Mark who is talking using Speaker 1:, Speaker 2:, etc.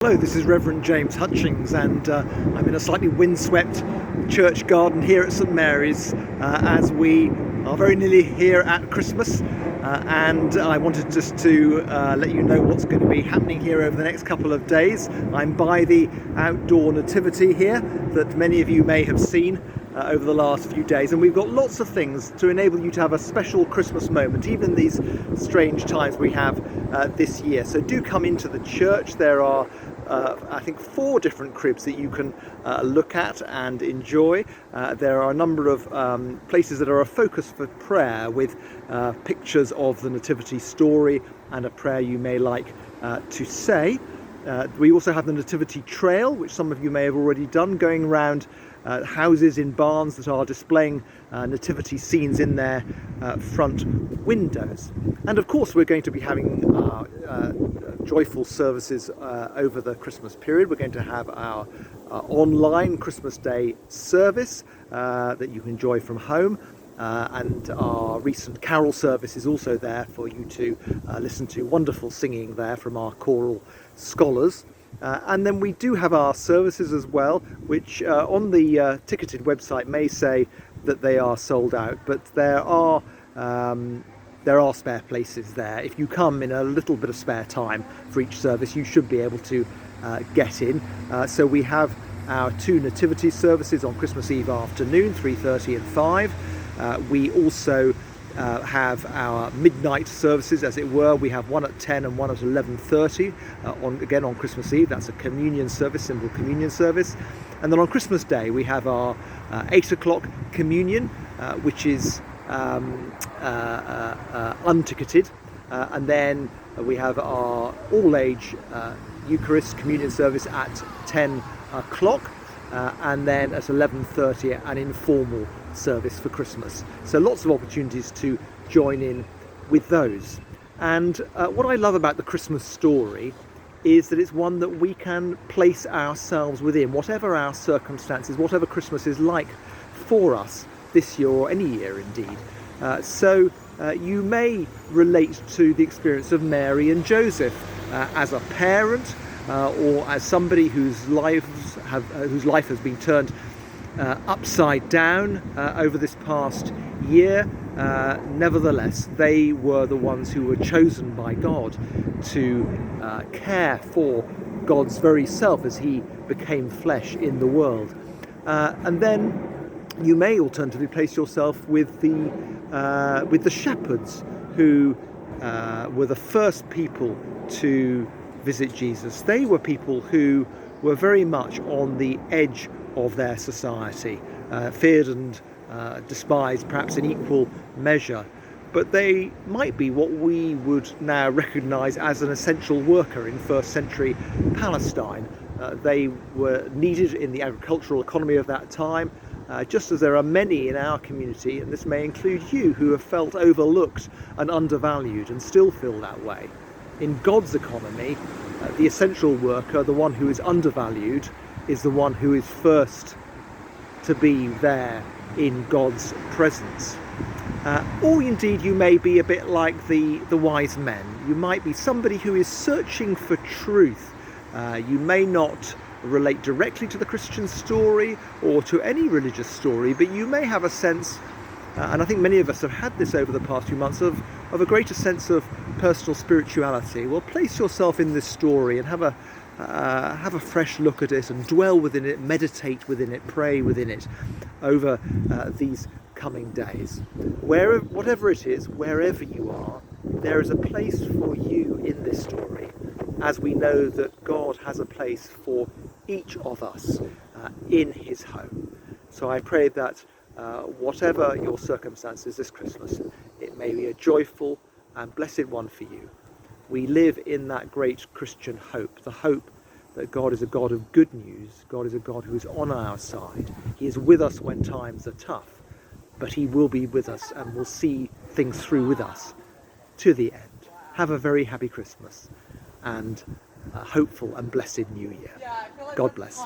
Speaker 1: Hello, this is Reverend James Hutchings, and I'm in a slightly windswept church garden here at St Mary's as we are very nearly here at Christmas, and I wanted just to let you know what's going to be happening here over the next couple of days. I'm by the outdoor nativity here that many of you may have seen over the last few days, and we've got lots of things to enable you to have a special Christmas moment, even in these strange times we have this year. So do come into the church. There are I think 4 different cribs that you can look at and enjoy. There are a number of places that are a focus for prayer, with pictures of the nativity story and a prayer you may like to say. We also have the nativity trail, which some of you may have already done, going around houses in barns that are displaying nativity scenes in their front windows. And of course we're going to be having joyful services over the Christmas period. We're going to have our online Christmas Day service that you can enjoy from home, and our recent carol service is also there for you to listen to. Wonderful singing there from our choral scholars. And then we do have our services as well, which on the ticketed website may say that they are sold out, but there are spare places there. If you come in a little bit of spare time for each service, you should be able to get in. So we have our 2 nativity services on Christmas Eve afternoon, 3:30 and 5. We also have our midnight services, as it were. We have one at 10 and one at 11:30 on Christmas Eve. That's a communion service, simple communion service. And then on Christmas Day we have our 8 o'clock communion, which is unticketed, and then we have our all-age Eucharist communion service at 10 o'clock, and then at 11:30 an informal service for Christmas. So lots of opportunities to join in with those. And what I love about the Christmas story is that it's one that we can place ourselves within, whatever our circumstances, whatever Christmas is like for us this year, or any year indeed. So you may relate to the experience of Mary and Joseph as a parent, or as somebody whose life has been turned upside down over this past year. Nevertheless, they were the ones who were chosen by God to care for God's very self as he became flesh in the world. And then you may alternatively place yourself with the shepherds, who were the first people to visit Jesus. They were people who were very much on the edge of their society, feared and despised perhaps in equal measure, but they might be what we would now recognise as an essential worker in first century Palestine. They were needed in the agricultural economy of that time, just as there are many in our community, and this may include you, who have felt overlooked and undervalued and still feel that way. In God's economy, the essential worker, the one who is undervalued, is the one who is first to be there in God's presence. Or indeed you may be a bit like the wise men. You might be somebody who is searching for truth. You may not relate directly to the Christian story or to any religious story, but you may have a sense, and I think many of us have had this over the past few months, of a greater sense of personal spirituality. Well, place yourself in this story and have a fresh look at it and dwell within it, meditate within it, pray within it over these coming days. Whatever it is, wherever you are, there is a place for you in this story, as we know that God has a place for each of us in his home. So I pray that whatever your circumstances this Christmas, it may be a joyful and blessed one for you. We live in that great Christian hope, the hope that God is a God of good news. God is a God who is on our side. He is with us when times are tough, but he will be with us and will see things through with us to the end. Have a very happy Christmas and a hopeful and blessed New Year. God bless.